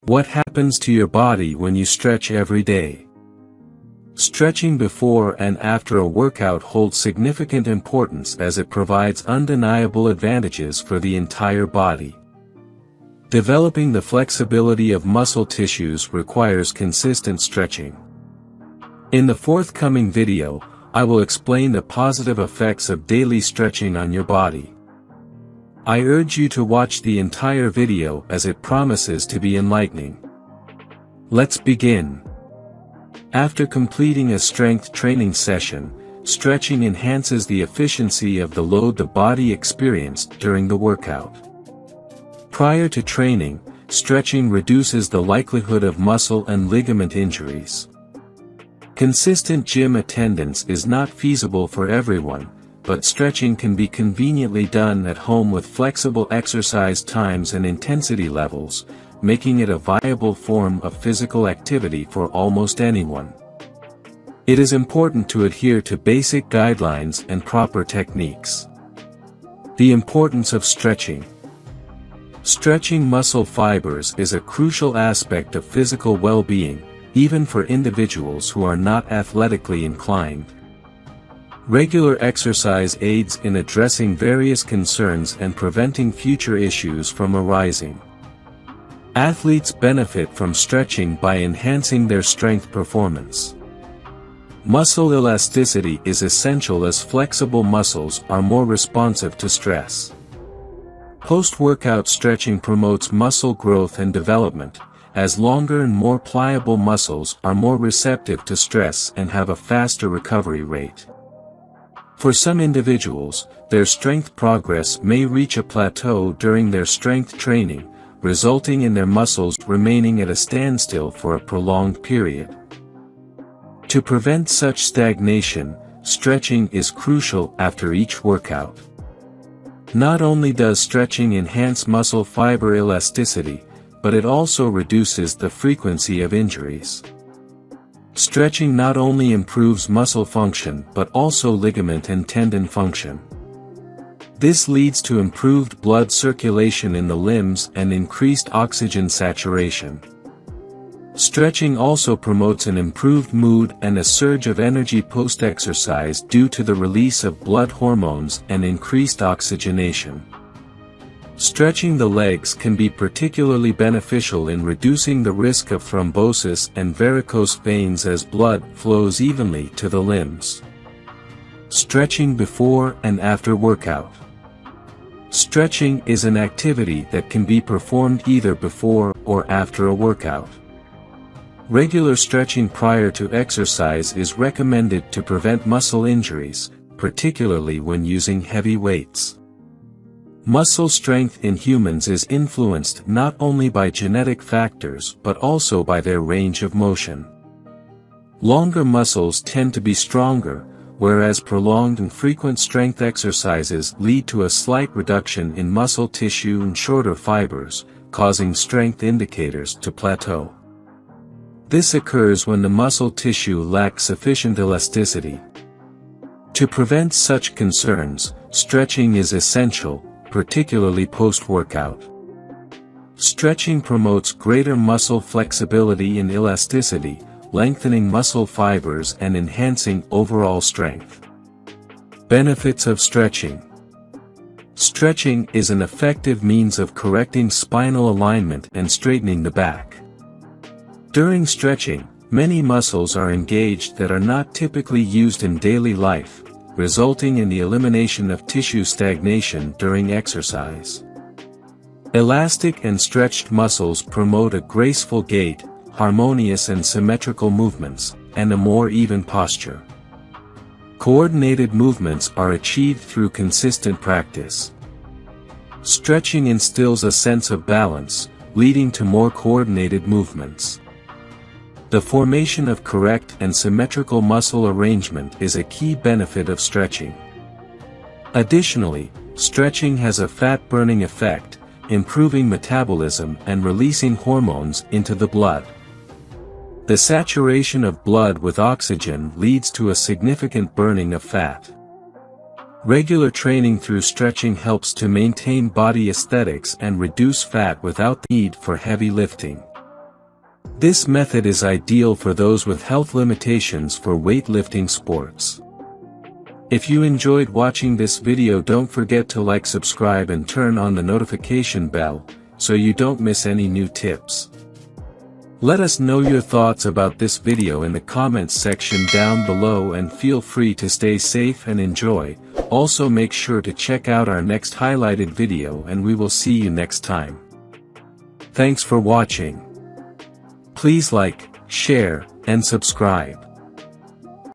What happens to your body when you stretch every day? Stretching before and after a workout holds significant importance as it provides undeniable advantages for the entire body. Developing the flexibility of muscle tissues requires consistent stretching. In the forthcoming video, I will explain the positive effects of daily stretching on your body. I urge you to watch the entire video as it promises to be enlightening. Let's begin. After completing a strength training session, stretching enhances the efficiency of the load the body experienced during the workout. Prior to training, stretching reduces the likelihood of muscle and ligament injuries. Consistent gym attendance is not feasible for everyone, but stretching can be conveniently done at home with flexible exercise times and intensity levels, making it a viable form of physical activity for almost anyone. It is important to adhere to basic guidelines and proper techniques. The importance of stretching. Stretching muscle fibers is a crucial aspect of physical well-being, even for individuals who are not athletically inclined. Regular exercise aids in addressing various concerns and preventing future issues from arising. Athletes benefit from stretching by enhancing their strength performance. Muscle elasticity is essential as flexible muscles are more responsive to stress. Post-workout stretching promotes muscle growth and development, as longer and more pliable muscles are more receptive to stress and have a faster recovery rate. For some individuals, their strength progress may reach a plateau during their strength training, resulting in their muscles remaining at a standstill for a prolonged period. To prevent such stagnation, stretching is crucial after each workout. Not only does stretching enhance muscle fiber elasticity, but it also reduces the frequency of injuries. Stretching not only improves muscle function but also ligament and tendon function. This leads to improved blood circulation in the limbs and increased oxygen saturation. Stretching also promotes an improved mood and a surge of energy post-exercise due to the release of blood hormones and increased oxygenation. Stretching the legs can be particularly beneficial in reducing the risk of thrombosis and varicose veins as blood flows evenly to the limbs. Stretching before and after workout. Stretching is an activity that can be performed either before or after a workout. Regular stretching prior to exercise is recommended to prevent muscle injuries, particularly when using heavy weights. Muscle strength in humans is influenced not only by genetic factors but also by their range of motion. Longer muscles tend to be stronger, whereas prolonged and frequent strength exercises lead to a slight reduction in muscle tissue and shorter fibers, causing strength indicators to plateau. This occurs when the muscle tissue lacks sufficient elasticity. To prevent such concerns, stretching is essential, particularly post-workout. Stretching promotes greater muscle flexibility and elasticity, lengthening muscle fibers and enhancing overall strength. Benefits of stretching. Stretching is an effective means of correcting spinal alignment and straightening the back. During stretching, many muscles are engaged that are not typically used in daily life, resulting in the elimination of tissue stagnation during exercise. Elastic and stretched muscles promote a graceful gait, harmonious and symmetrical movements, and a more even posture. Coordinated movements are achieved through consistent practice. Stretching instills a sense of balance, leading to more coordinated movements. The formation of correct and symmetrical muscle arrangement is a key benefit of stretching. Additionally, stretching has a fat-burning effect, improving metabolism and releasing hormones into the blood. The saturation of blood with oxygen leads to a significant burning of fat. Regular training through stretching helps to maintain body aesthetics and reduce fat without the need for heavy lifting. This method is ideal for those with health limitations for weightlifting sports. If you enjoyed watching this video, don't forget to like, subscribe and turn on the notification bell, so you don't miss any new tips. Let us know your thoughts about this video in the comments section down below, and feel free to stay safe and enjoy. Also make sure to check out our next highlighted video, and we will see you next time. Thanks for watching. Please like, share, and subscribe.